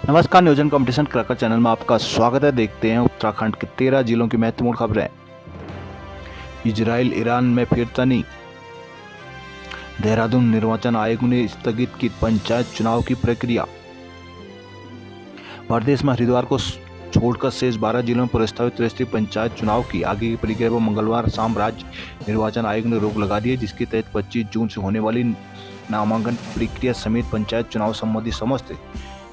नमस्कार, नियोजन competition cracker channel में आपका स्वागत है। देखते हैं उत्तराखंड के 13 जिलों की महत्वपूर्ण खबरें। इजराइल ईरान में फिर तनी। देहरादून निर्वाचन आयोग ने स्थगित की पंचायत चुनाव की प्रक्रिया। प्रदेश में हरिद्वार को छोड़कर शेष 12 जिलों में प्रस्तावित त्रिस्तरीय पंचायत चुनाव की आगे की प्रक्रिया पर मंगलवार शाम राज्य निर्वाचन आयोग ने रोक लगा दी है, जिसके तहत 25 जून से होने वाली नामांकन प्रक्रिया समेत पंचायत चुनाव संबंधी समस्त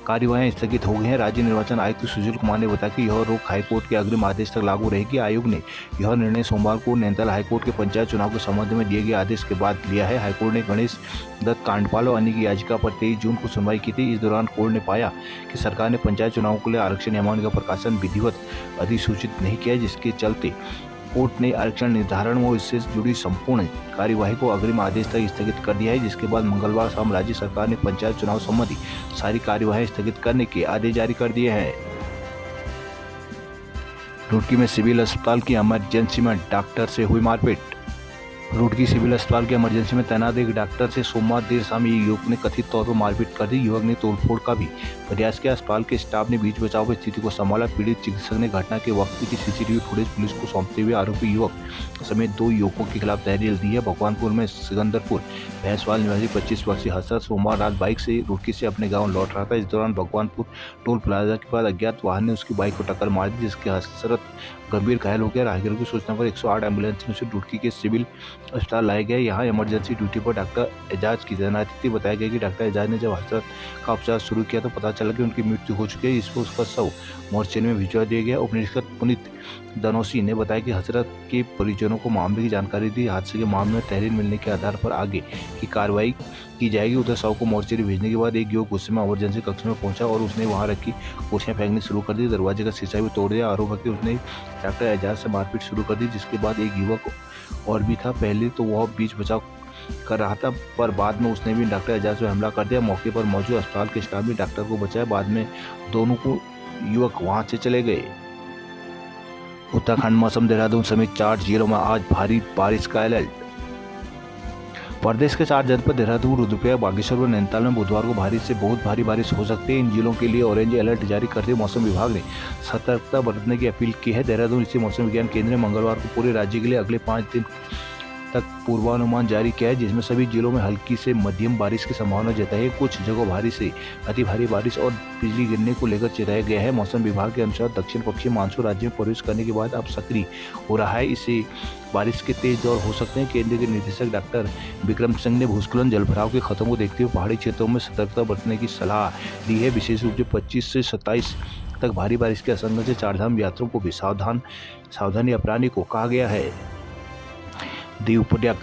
कार्यवाही स्थगित हो गई हैं। राज्य निर्वाचन आयुक्त सुशील कुमार ने बताया कि यह रोक हाईकोर्ट के अग्रिम आदेश तक लागू रहेगी। आयोग ने यह निर्णय सोमवार को नैनीताल हाईकोर्ट के पंचायत चुनाव के संबंध में दिए गए आदेश के बाद लिया है। हाईकोर्ट ने गणेश दत्त कांडपाल और अन्य की याचिका पर 23 जून को सुनवाई की थी। इस दौरान कोर्ट ने पाया कि सरकार ने पंचायत चुनाव के लिए आरक्षण नियमावली का प्रकाशन विधिवत अधिसूचित नहीं किया, जिसके चलते कोर्ट ने आरक्षण निर्धारण व इससे जुड़ी संपूर्ण कार्यवाही को अग्रिम आदेश तक स्थगित कर दिया है, जिसके बाद मंगलवार शाम राज्य सरकार ने पंचायत चुनाव संबंधी सारी कार्यवाही स्थगित करने के आदेश जारी कर दिए हैं। रुड़की में सिविल अस्पताल की इमरजेंसी में डॉक्टर से हुई मारपीट। रुड़की सिविल अस्पताल के इमरजेंसी में तैनात एक डॉक्टर से सोमवार देर शाम एक युवक ने कथित तौर पर मारपीट कर दी। युवक ने तोड़फोड़ का भी प्रयास किया। अस्पताल के स्टाफ ने बीच बचाव में स्थिति को संभाला। पीड़ित चिकित्सक ने घटना के वक्त की सीसीटीवी फुटेज पुलिस को सौंपते हुए आरोपी युवक समेत 2 युवकों के खिलाफ तहरीर दी है। भगवानपुर में सिकंदरपुर भैंसवाल निवासी 25 वर्षीय हसरत सोमवार रात बाइक से रुड़की से अपने गाँव लौट रहा था। इस दौरान भगवानपुर टोल प्लाजा के पास अज्ञात वाहन ने उसकी बाइक को टक्कर मार दी, जिसके हसरत गंभीर घायल हो गया। राहगीरों की सूचना पर 108 एम्बुलेंस में उसे रुड़की के सिविल अस्पताल लाया गया। यहाँ इमरजेंसी ड्यूटी पर डॉक्टर एजाज की तैनाती थी। बताया गया कि डॉक्टर एजाज ने जब हसरत का उपचार शुरू किया तो पता चला कि उनकी मृत्यु हो चुकी है। इस पर उसका शव मोर्चे में भिजवा दिया गया। उप निरीक्षक पुनीत धनोसी ने बताया कि हसरत के परिजनों को मामले की जानकारी दी। हादसे के मामले में तहरीर मिलने के आधार पर आगे की कार्रवाई की जाएगी। उधर शव को मोर्चरी भेजने के बाद एक युवक गुस्से में इमरजेंसी कक्ष में पहुंचा और उसने वहां रखी कुर्सियां फेंकनी शुरू कर दी। दरवाजे का शीशा भी तोड़ दिया। आरोप है कि उसने डॉक्टर एजाज से मारपीट शुरू कर दी, जिसके बाद एक युवक और भी था। पहले तो वह बीच बचाव कर रहा था, पर बाद में उसने भी डॉक्टर एजाज पर हमला कर दिया। मौके पर मौजूद अस्पताल के स्टाफ ने डॉक्टर को बचाया। बाद में दोनों को युवक वहां से चले गए। उत्तराखंड मौसम। देहरादून समेत 4 जिलों में आज भारी बारिश का अलर्ट। प्रदेश के 4 जनपद देहरादून, रुद्रप्रयाग, बागेश्वर और नैनीताल में बुधवार को भारी से बहुत भारी बारिश हो सकती है। इन जिलों के लिए ऑरेंज अलर्ट जारी करते हुए मौसम विभाग ने सतर्कता बरतने की अपील की है। देहरादून स्थित मौसम विज्ञान केंद्र ने मंगलवार को पूरे राज्य के लिए अगले 5 दिन तक पूर्वानुमान जारी किया है, जिसमें सभी जिलों में हल्की से मध्यम बारिश की संभावना जताई है। कुछ जगहों भारी से अति भारी बारिश और बिजली गिरने को लेकर चेताया गया है। मौसम विभाग के अनुसार दक्षिण पश्चिम मानसून राज्य में प्रवेश करने के बाद अब सक्रिय हो रहा है। इससे बारिश के तेज दौर हो सकते हैं। केंद्र के निदेशक डॉक्टर विक्रम सिंह ने भूस्खलन जलभराव के खतरों को देखते हुए पहाड़ी क्षेत्रों में सतर्कता बरतने की सलाह दी है। विशेष रूप से 25 से 27 तक भारी बारिश के आशंका से चारधाम यात्रियों को भी सावधानी अपनाने को कहा गया है। देवपुरिया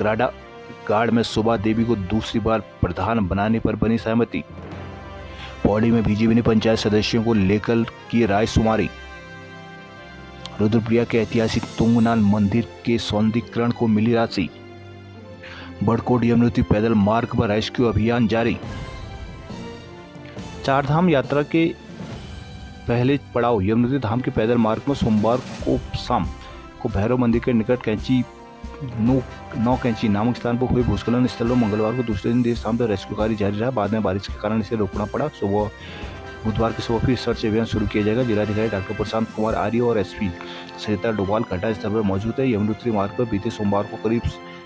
गाड़ में शोभा देवी को दूसरी बार प्रधान बनाने पर बनी सहमति। पौड़ी में बीजेपी ने पंचायत सदस्यों को लेकर की राय शुमारी। रुद्रप्रयाग के ऐतिहासिक तुंगनाथ मंदिर के सौंदर्यीकरण को मिली राशि। बड़कोट यमुनोत्री पैदल मार्ग पर रेस्क्यू अभियान जारी। चारधाम यात्रा के पहले पड़ाव यमुनोत्री धाम के पैदल मार्ग में सोमवार को शाम को भैरव मंदिर के निकट नौ कैंची नामक स्थान पर हुए भूस्खलन स्थल में मंगलवार को दूसरे दिन देर शाम तक रेस्क्यू कार्य जारी रहा। बाद में बारिश के कारण इसे रोकना पड़ा। बुधवार की सुबह फिर सर्च अभियान शुरू किया जाएगा। जिलाधिकारी डॉक्टर प्रशांत कुमार आर्य और एसपी सरिता डोभाल घटनास्थल पर मौजूद है। यमुनोत्री मार्ग पर बीते सोमवार को करीब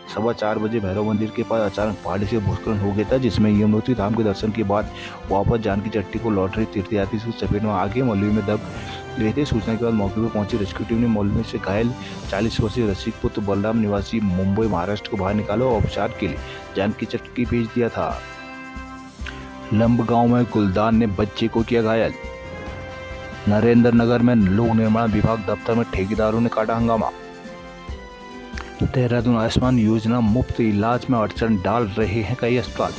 4:15 बजे भैरव मंदिर के पास अचानक पहाड़ी से भूस्खलन हो गया था, जिसमें यमुनोत्री धाम के दर्शन के बाद वापस जानकी चट्टी को लौट रहे तीर्थयात्री से चपेट में आगे मौलवी में दब गए थे। सूचना के बाद मौके पर पहुंची रेस्क्यू टीम ने मौलवी से घायल 40 वर्षीय रसिक पुत्र बलराम निवासी मुंबई महाराष्ट्र को बाहर निकाला और उपचार के लिए जानकी चट्टी भेज दिया था। लंब गांव में गुलदान ने बच्चे को किया घायल। नरेंद्र नगर में लोक निर्माण विभाग दफ्तर में ठेकेदारों ने काटा हंगामा। देहरादून आयुष्मान योजना मुफ्त इलाज में अड़चन डाल रहे हैं कई अस्पताल।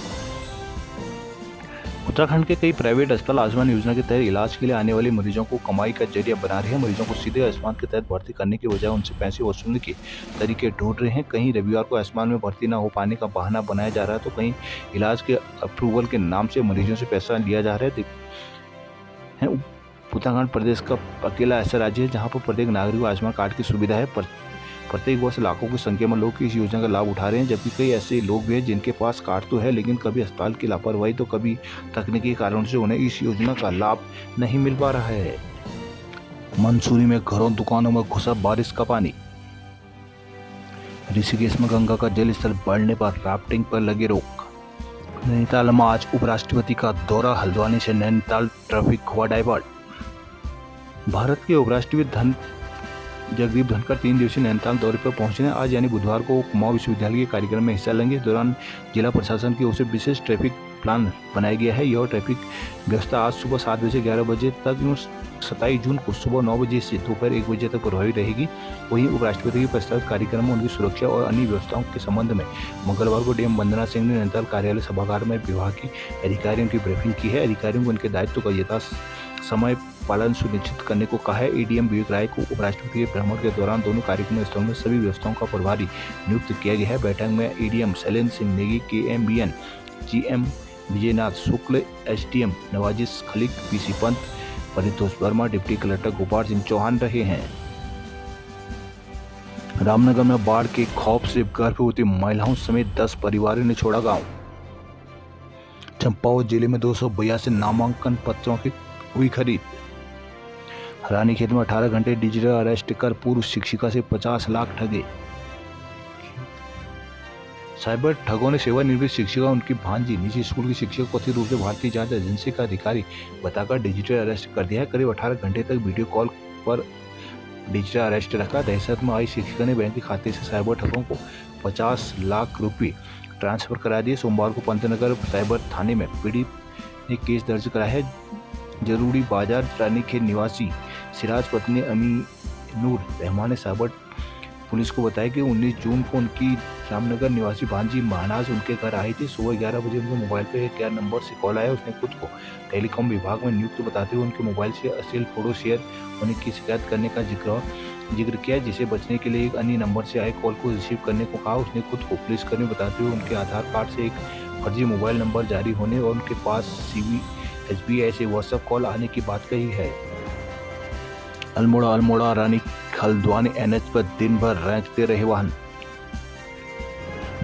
उत्तराखंड के कई प्राइवेट अस्पताल आयुष्मान योजना के तहत इलाज के लिए आने वाले मरीजों को कमाई का जरिया बना रहे हैं। मरीजों को सीधे आयुष्मान के तहत भर्ती करने के बजाय उनसे पैसे वसूलने के तरीके ढूंढ रहे हैं। कहीं रविवार को आयुष्मान में भर्ती न हो पाने का बहाना बनाया जा रहा है, तो कहीं इलाज के अप्रूवल के नाम से मरीजों से पैसा लिया जा रहा है। उत्तराखंड प्रदेश का अकेला ऐसा राज्य है जहाँ पर प्रत्येक नागरिक को आयुष्मान कार्ड की सुविधा है। प्रत्येक वर्ष लाखों की संख्या में लोग इस योजना का लाभ उठा रहे हैं, जबकि कई ऐसे लोग भी हैं जिनके पास कार्ड तो है लेकिन कभी अस्पताल की लापरवाही तो कभी तकनीकी कारणों से उन्हें इस योजना का लाभ नहीं मिल पा रहा है। मंसूरी में घरों दुकानों में घुसा बारिश का पानी। ऋषिकेश में गंगा का जल स्तर बढ़ने पर राफ्टिंग पर लगी रोक। नैनीताल में आज उपराष्ट्रपति का दौरा, हल्द्वानी से नैनीताल ट्रैफिक हुआ डाइवर्ट। भारत के उपराष्ट्रपति जगदीप धनखड़ 3 दिवसीय नैनीताल दौरे पर पहुंचने आज यानी बुधवार को कुमाऊं विश्वविद्यालय के कार्यक्रम में हिस्सा लेंगे। इस दौरान जिला प्रशासन की ओर से विशेष ट्रैफिक प्लान बनाया गया है। यह ट्रैफिक व्यवस्था आज सुबह 7 बजे से 11 बजे तक 27 जून को सुबह 9 बजे से दोपहर 1 बजे तक प्रभावी रहेगी। वहीं उपराष्ट्रपति के प्रस्तावित कार्यक्रम में उनकी सुरक्षा और अन्य व्यवस्थाओं के संबंध में मंगलवार को डीएम वंदना सिंह ने नैनीताल कार्यालय सभागार में विभाग के अधिकारियों की ब्रीफिंग की है। अधिकारियों को उनके दायित्व का यथा समय पालन सुनिश्चित करने को कहा है। एडीएम विवेक राय को उपराष्ट्रपति के भ्रमण के दौरान दोनों कार्यक्रम स्थलों में सभी व्यवस्थाओं का प्रभारी नियुक्त किया गया है। बैठक में ADM Shailendra Singh Negi, KMBN GM Vijaynath Shukla, SDM Nawazish Khaliq, PC Pant, Paritosh Verma, deputy collector Gopal Singh Chauhan रहे हैं। रामनगर में बाढ़ के खौफ से गर्भवती महिलाओं समेत 10 परिवारों ने छोड़ा गांव। चंपावत जिले में 282 नामांकन पत्रों की हुई खरीद। रानीखेत में 18 घंटे डिजिटल अरेस्ट कर पूर्व शिक्षिका से 50 लाख ठगे। साइबर ठगों ने सेवानिवृत्त शिक्षिका उनकी भांजी निजी स्कूल की शिक्षक को कथित रूप से भारतीय जांच एजेंसी का अधिकारी बताकर डिजिटल अरेस्ट कर दिया है। करीब 18 घंटे तक वीडियो कॉल पर डिजिटल अरेस्ट रखा। दहशत में आई शिक्षिका ने बैंक के खाते से साइबर ठगों को 50 लाख रुपये ट्रांसफर करा दिए। सोमवार को पंतनगर साइबर थाने में पीड़ित ने केस दर्ज कराया है। जरूरी बाजार रानीखेत निवासी सिराज पत्नी अमीनुर रहमान ने साइबर पुलिस को बताया कि 19 जून को उनकी रामनगर निवासी भांजी महानाज उनके घर आई थी। सुबह 11 बजे उनके मोबाइल पर एक नंबर से कॉल आया। उसने खुद को टेलीकॉम विभाग में नियुक्त बताते हुए उनके मोबाइल से अश्लील फोटो शेयर होने की शिकायत करने का जिक्र किया, जिसे बचने के लिए एक अन्य नंबर से आए कॉल को रिसीव करने को कहा। उसने खुद को पुलिसकर्मी बताते हुए उनके आधार कार्ड से एक फर्जी मोबाइल नंबर जारी होने और उनके पास SBI से व्हाट्सएप कॉल आने की बात कही है। अल्मोड़ा रानी हल्द्वानी NH पर दिन भर रेंगते रहे वाहन।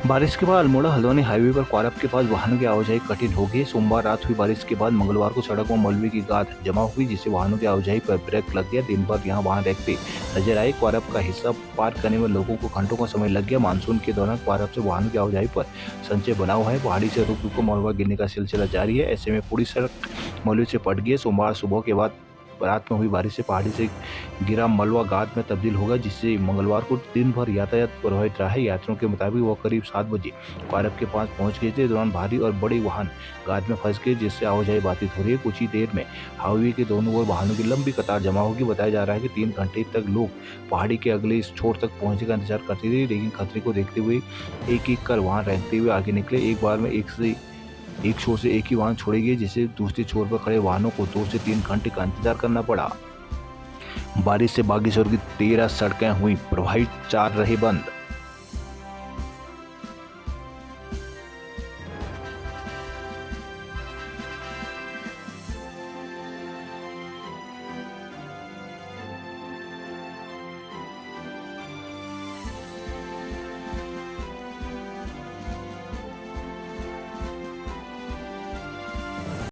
बारिश के बाद अल्मोड़ा हल्द्वानी हाईवे पर क्वारब के पास वाहनों की आवाजाही कठिन हो गई। सोमवार रात हुई बारिश के बाद मंगलवार को सड़कों में मलबे की गाद जमा हुई, जिससे वाहनों की आवाजाही पर ब्रेक लग गया। दिन भर यहां वाहन रेंगते नजर आए। क्वारब का हिस्सा पार करने में लोगों को घंटों का समय लग गया। मानसून के दौरान क्वारब से वाहनों की आवाजाही पर संचय बना हुआ है। पहाड़ी से रुक रुक मलबा गिरने का सिलसिला जारी है। ऐसे में पूरी सड़क मलबे से पट गई। सोमवार सुबह के बाद रात में हुई बारिश से पहाड़ी से गिरा मलबा गाद में तब्दील होगा, जिससे मंगलवार को दिन भर यातायात प्रभावित रहा है। यात्रियों के मुताबिक वो करीब 7 बजे क्वारब के पास पहुंच गए थे। दौरान भारी और बड़े वाहन गाद में फंस गए, जिससे आवाजाही बाधित हो रही है। कुछ ही देर में हाईवे के दोनों ओर वाहनों की लंबी कतार जमा होगी। बताया जा रहा है कि 3 घंटे तक लोग पहाड़ी के अगले छोर तक पहुंचने का इंतजार करते थे, लेकिन खतरे को देखते हुए एक एक कर वाहन रेंगते हुए आगे निकले। एक बार में एक छोर से एक ही वाहन छोड़े गए, जिससे दूसरे छोर पर खड़े वाहनों को 2 से 3 घंटे का इंतजार करना पड़ा। बारिश से बागेश्वर की 13 सड़कें हुई प्रभावित, 4 रहे बंद।